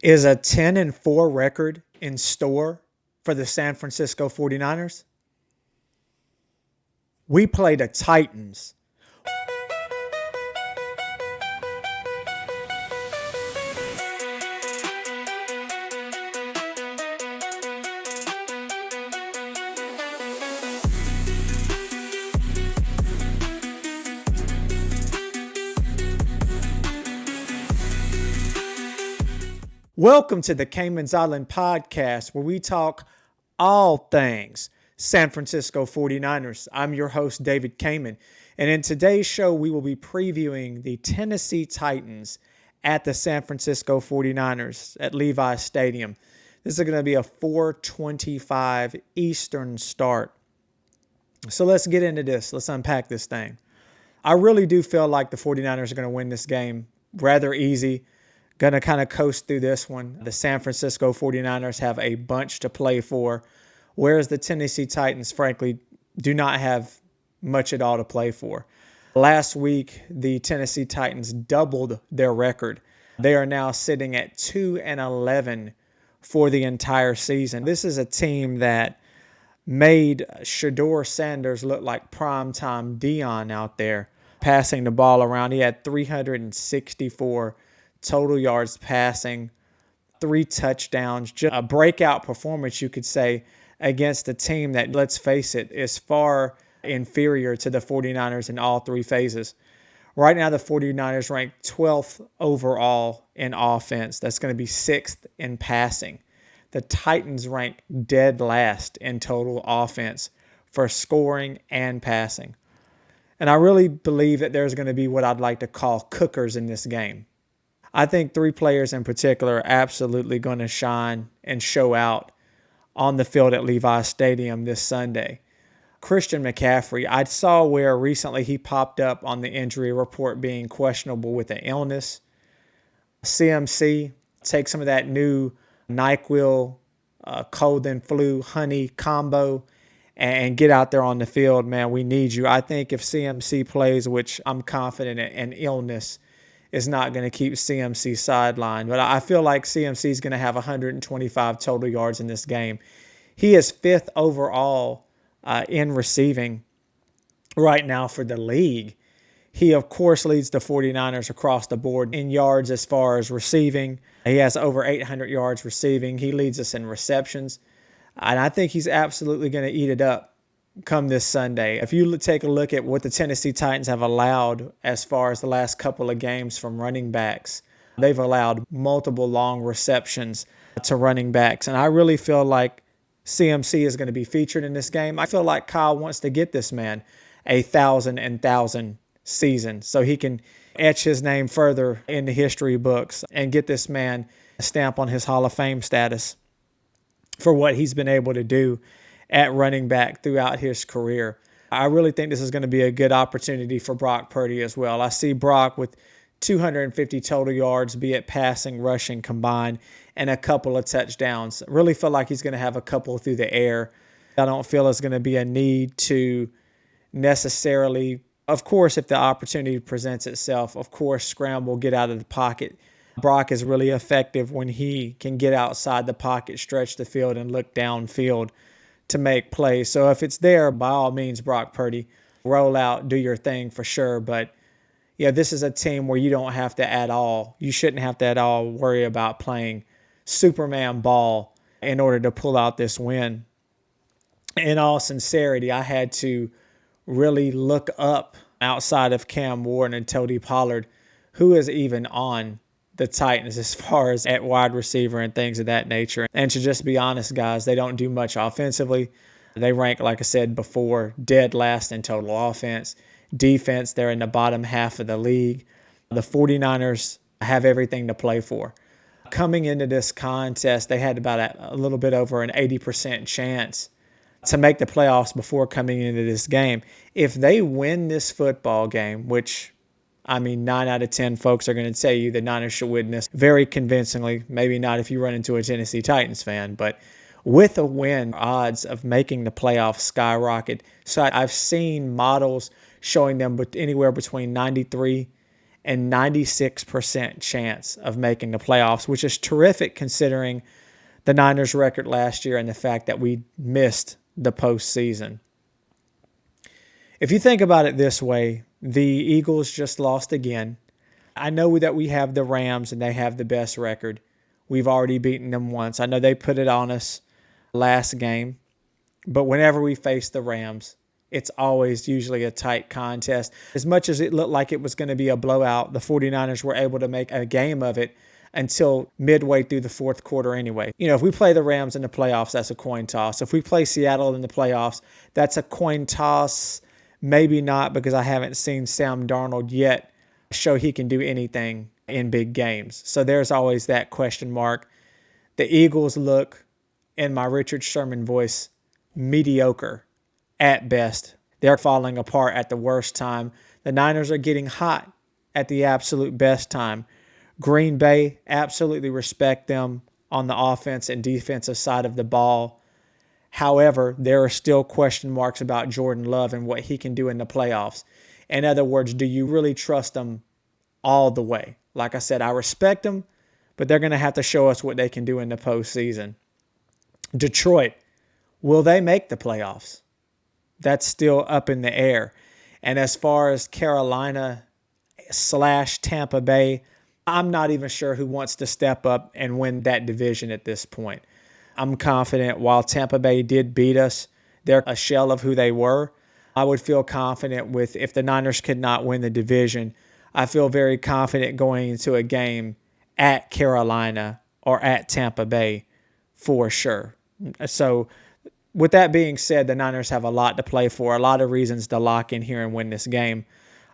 Is a 10-4 record in store for the San Francisco 49ers? We play the Titans. Welcome to the Cayman's Island podcast, where we talk all things San Francisco 49ers. I'm your host, David Cayman, and in today's show, we will be previewing the Tennessee Titans at the San Francisco 49ers at Levi Stadium. This is going to be a 4:25 Eastern start. So let's get into this. Let's unpack this thing. I really do feel like the 49ers are going to win this game rather easy. Going to kind of coast through this one. The San Francisco 49ers have a bunch to play for, whereas the Tennessee Titans, frankly, do not have much at all to play for. Last week, the Tennessee Titans doubled their record. They are now sitting at 2-11 for the entire season. This is a team that made Shedeur Sanders look like primetime Dion out there, passing the ball around. He had 364 total yards passing, 3 touchdowns, just a breakout performance, you could say, against a team that, let's face it, is far inferior to the 49ers in all 3 phases. Right now, the 49ers rank 12th overall in offense. That's going to be 6th in passing. The Titans rank dead last in total offense for scoring and passing. And I really believe that there's going to be what I'd like to call cookers in this game. I think 3 players in particular are absolutely going to shine and show out on the field at Levi Stadium this Sunday. Christian McCaffrey, I saw where recently he popped up on the injury report being questionable with an illness. CMC, take some of that new NyQuil, cold and flu, honey combo and get out there on the field, man. We need you. I think if CMC plays, which I'm confident an illness is not going to keep CMC sidelined. But I feel like CMC is going to have 125 total yards in this game. He is 5th overall in receiving right now for the league. He, of course, leads the 49ers across the board in yards as far as receiving. He has over 800 yards receiving. He leads us in receptions. And I think he's absolutely going to eat it up come this Sunday. If you take a look at what the Tennessee Titans have allowed as far as the last couple of games from running backs, they've allowed multiple long receptions to running backs. And I really feel like CMC is going to be featured in this game. I feel like Kyle wants to get this man a 1,000 season so he can etch his name further in the history books and get this man a stamp on his Hall of Fame status for what he's been able to do at running back throughout his career. I really think this is going to be a good opportunity for Brock Purdy as well. I see Brock with 250 total yards, be it passing, rushing combined, and a couple of touchdowns. Really feel like he's going to have a couple through the air. I don't feel there's going to be a need to necessarily, of course, if the opportunity presents itself, of course, scramble, get out of the pocket. Brock is really effective when he can get outside the pocket, stretch the field, and look downfield to make plays. So if it's there, by all means, Brock Purdy, roll out, do your thing for sure. But yeah, this is a team where you don't have to at all, you shouldn't have to at all worry about playing Superman ball in order to pull out this win. In all sincerity, I had to really look up outside of Cam Ward and Tony Pollard, who is even on the Titans as far as at wide receiver and things of that nature. And to just be honest, guys, they don't do much offensively. They rank, like I said before, dead last in total offense. Defense, they're in the bottom half of the league. The 49ers have everything to play for. Coming into this contest, they had about a little bit over an 80% chance to make the playoffs before coming into this game. If they win this football game, which 9 out of 10 folks are going to tell you the Niners should win this very convincingly. Maybe not if you run into a Tennessee Titans fan, but with a win, odds of making the playoffs skyrocket. So I've seen models showing them anywhere between 93 and 96% chance of making the playoffs, which is terrific considering the Niners' record last year and the fact that we missed the postseason. If you think about it this way, the Eagles just lost again. I know that we have the Rams and they have the best record. We've already beaten them once. I know they put it on us last game. But whenever we face the Rams, it's always usually a tight contest. As much as it looked like it was going to be a blowout, the 49ers were able to make a game of it until midway through the fourth quarter anyway. If we play the Rams in the playoffs, that's a coin toss. If we play Seattle in the playoffs, that's a coin toss. Maybe not, because I haven't seen Sam Darnold yet show he can do anything in big games. So there's always that question mark. The Eagles look, in my Richard Sherman voice, mediocre at best. They're falling apart at the worst time. The Niners are getting hot at the absolute best time. Green Bay, absolutely respect them on the offense and defensive side of the ball. However, there are still question marks about Jordan Love and what he can do in the playoffs. In other words, do you really trust them all the way? Like I said, I respect them, but they're going to have to show us what they can do in the postseason. Detroit, will they make the playoffs? That's still up in the air. And as far as Carolina/Tampa Bay, I'm not even sure who wants to step up and win that division at this point. I'm confident while Tampa Bay did beat us, they're a shell of who they were. I would feel confident with, if the Niners could not win the division, I feel very confident going into a game at Carolina or at Tampa Bay for sure. So with that being said, the Niners have a lot to play for, a lot of reasons to lock in here and win this game.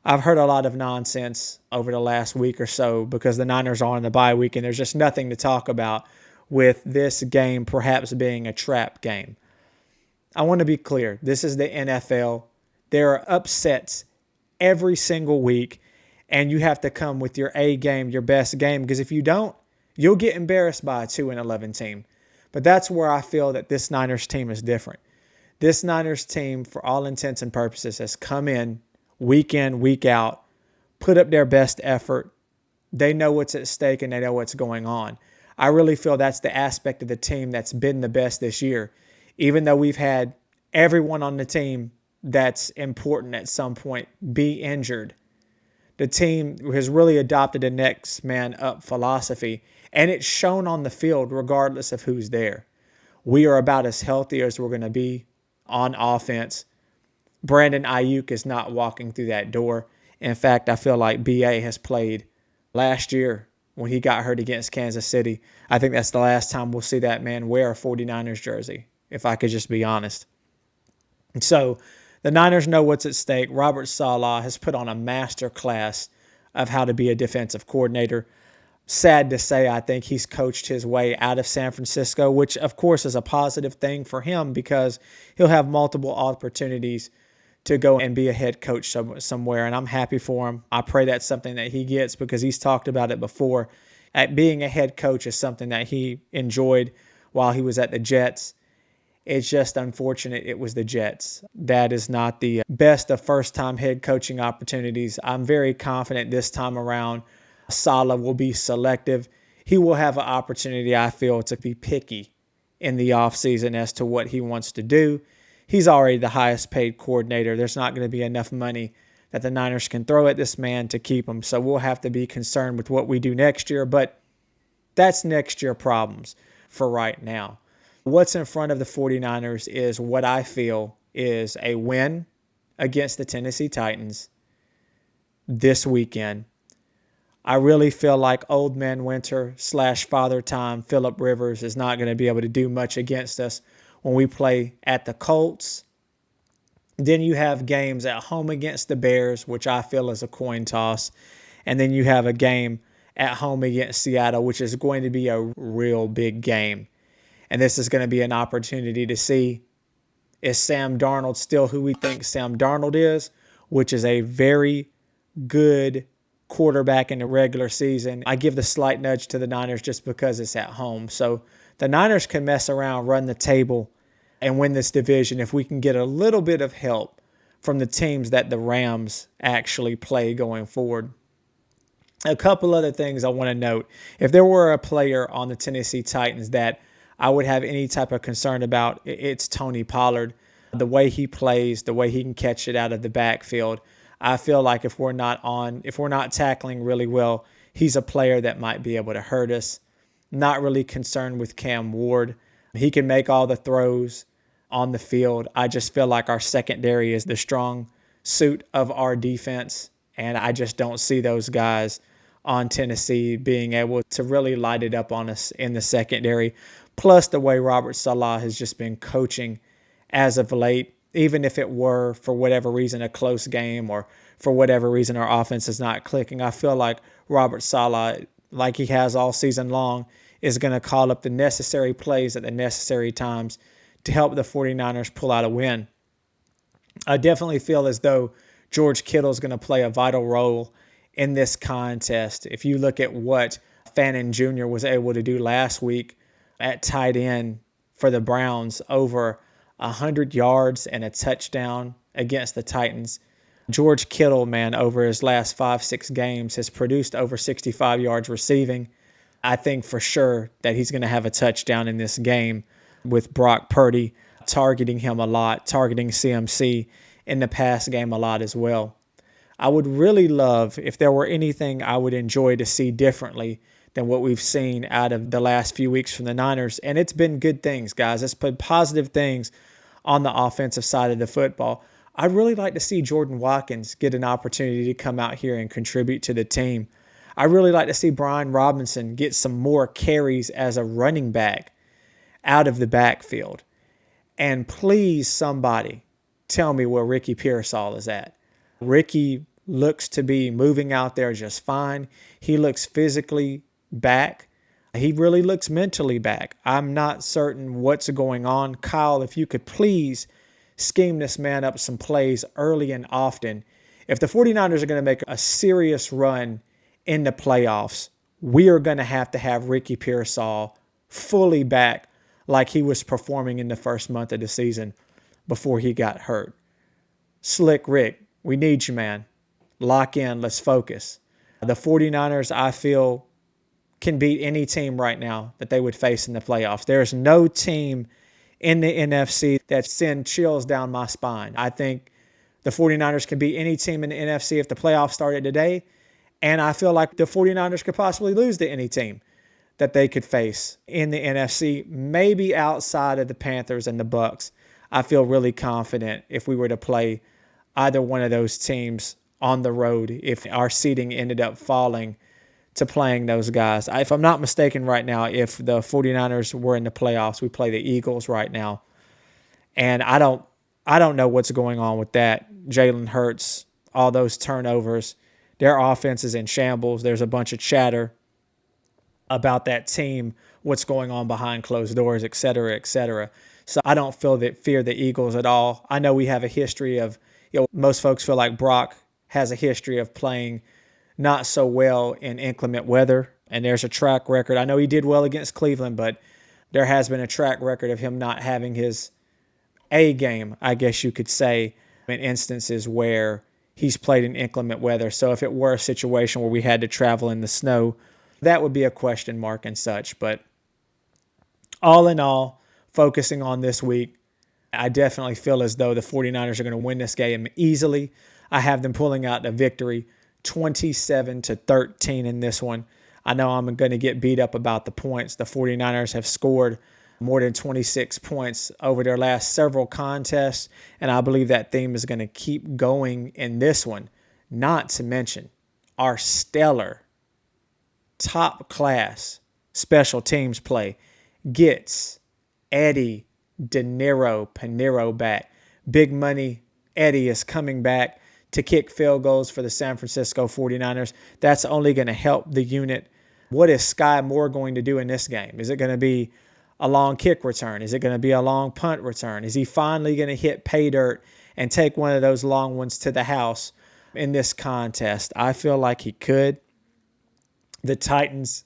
I've heard a lot of nonsense over the last week or so because the Niners are on the bye week and there's just nothing to talk about with this game perhaps being a trap game. I want to be clear. This is the NFL. There are upsets every single week, and you have to come with your A game, your best game, because if you don't, you'll get embarrassed by a 2-11 team. But that's where I feel that this Niners team is different. This Niners team, for all intents and purposes, has come in, week out, put up their best effort. They know what's at stake and they know what's going on. I really feel that's the aspect of the team that's been the best this year. Even though we've had everyone on the team that's important at some point be injured, the team has really adopted a next man up philosophy, and it's shown on the field regardless of who's there. We are about as healthy as we're going to be on offense. Brandon Ayuk is not walking through that door. In fact, I feel like BA has played last year when he got hurt against Kansas City. I think that's the last time we'll see that man wear a 49ers jersey, if I could just be honest. And so the Niners know what's at stake. Robert Saleh has put on a master class of how to be a defensive coordinator. Sad to say, I think he's coached his way out of San Francisco, which of course is a positive thing for him because he'll have multiple opportunities to go and be a head coach somewhere, and I'm happy for him. I pray that's something that he gets because he's talked about it before. Being a head coach is something that he enjoyed while he was at the Jets. It's just unfortunate it was the Jets. That is not the best of first-time head coaching opportunities. I'm very confident this time around Saleh will be selective. He will have an opportunity, I feel, to be picky in the offseason as to what he wants to do. He's already the highest paid coordinator. There's not going to be enough money that the Niners can throw at this man to keep him. So we'll have to be concerned with what we do next year. But that's next year problems for right now. What's in front of the 49ers is what I feel is a win against the Tennessee Titans this weekend. I really feel like old man winter / father time, Phillip Rivers, is not going to be able to do much against us when we play at the Colts. Then you have games at home against the Bears, which I feel is a coin toss. And then you have a game at home against Seattle, which is going to be a real big game. And this is going to be an opportunity to see, is Sam Darnold still who we think Sam Darnold is, which is a very good quarterback in the regular season. I give the slight nudge to the Niners just because it's at home. So the Niners can mess around, run the table, and win this division if we can get a little bit of help from the teams that the Rams actually play going forward. A couple other things I want to note. If there were a player on the Tennessee Titans that I would have any type of concern about, it's Tony Pollard. The way he plays, the way he can catch it out of the backfield. I feel like if we're not tackling really well, he's a player that might be able to hurt us. Not really concerned with Cam Ward. He can make all the throws on the field. I just feel like our secondary is the strong suit of our defense, and I just don't see those guys on Tennessee being able to really light it up on us in the secondary. Plus the way Robert Saleh has just been coaching as of late, even if it were for whatever reason a close game or for whatever reason our offense is not clicking, I feel like Robert Saleh, like he has all season long, is going to call up the necessary plays at the necessary times to help the 49ers pull out a win. I definitely feel as though George Kittle is going to play a vital role in this contest. If you look at what Fannin Jr. was able to do last week at tight end for the Browns, over 100 yards and a touchdown against the Titans. George Kittle, man, over his last 5-6 games has produced over 65 yards receiving. I think for sure that he's going to have a touchdown in this game with Brock Purdy targeting him a lot, targeting CMC in the pass game a lot as well. I would really love, if there were anything I would enjoy to see differently than what we've seen out of the last few weeks from the Niners, and it's been good things, guys. It's been positive things on the offensive side of the football. I'd really like to see Jordan Watkins get an opportunity to come out here and contribute to the team. I'd really like to see Brian Robinson get some more carries as a running back out of the backfield. And please, somebody, tell me where Ricky Pearsall is at. Ricky looks to be moving out there just fine. He looks physically back. He really looks mentally back. I'm not certain what's going on. Kyle, if you could please scheme this man up some plays early and often. If the 49ers are going to make a serious run in the playoffs, we are going to have Ricky Pearsall fully back like he was performing in the first month of the season before he got hurt. Slick Rick, we need you, man. Lock in. Let's focus. The 49ers, I feel, can beat any team right now that they would face in the playoffs. There's no team in the NFC that send chills down my spine. I think the 49ers can beat any team in the NFC if the playoffs started today. And I feel like the 49ers could possibly lose to any team that they could face in the NFC, maybe outside of the Panthers and the Bucs. I feel really confident if we were to play either one of those teams on the road, if our seeding ended up falling to playing those guys. If I'm not mistaken right now, if the 49ers were in the playoffs, we play the Eagles right now. And I don't know what's going on with that. Jalen Hurts, all those turnovers, their offense is in shambles. There's a bunch of chatter about that team, what's going on behind closed doors, et cetera, et cetera. So I don't fear the Eagles at all. I know we have a history of, most folks feel like Brock has a history of playing not so well in inclement weather, and there's a track record. I know he did well against Cleveland, but there has been a track record of him not having his A game, I guess you could say, in instances where he's played in inclement weather. So if it were a situation where we had to travel in the snow, that would be a question mark and such. But all in all, focusing on this week, I definitely feel as though the 49ers are going to win this game easily. I have them pulling out a victory 27-13 in this one. I know I'm going to get beat up about the points. The 49ers have scored more than 26 points over their last several contests, and I believe that theme is going to keep going in this one. Not to mention our stellar, top-class special teams play gets Eddie De Niro Pinero back. Big money Eddie is coming back to kick field goals for the San Francisco 49ers. That's only going to help the unit. What is Sky Moore going to do in this game? Is it going to be a long kick return? Is it going to be a long punt return? Is he finally going to hit pay dirt and take one of those long ones to the house in this contest? I feel like he could. The Titans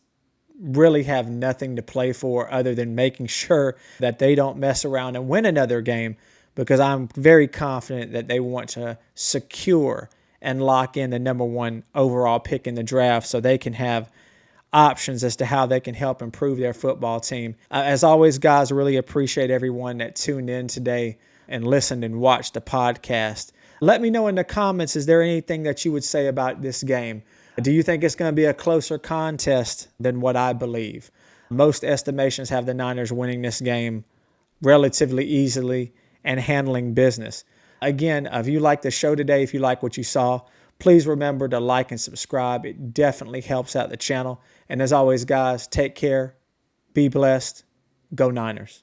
really have nothing to play for other than making sure that they don't mess around and win another game, because I'm very confident that they want to secure and lock in the number one overall pick in the draft so they can have options as to how they can help improve their football team. As always, guys, I really appreciate everyone that tuned in today and listened and watched the podcast. Let me know in the comments, is there anything that you would say about this game? Do you think it's going to be a closer contest than what I believe? Most estimations have the Niners winning this game relatively easily and handling business. Again, if you like the show today, if you like what you saw, please remember to like and subscribe. It definitely helps out the channel. And as always, guys, take care, be blessed, go Niners.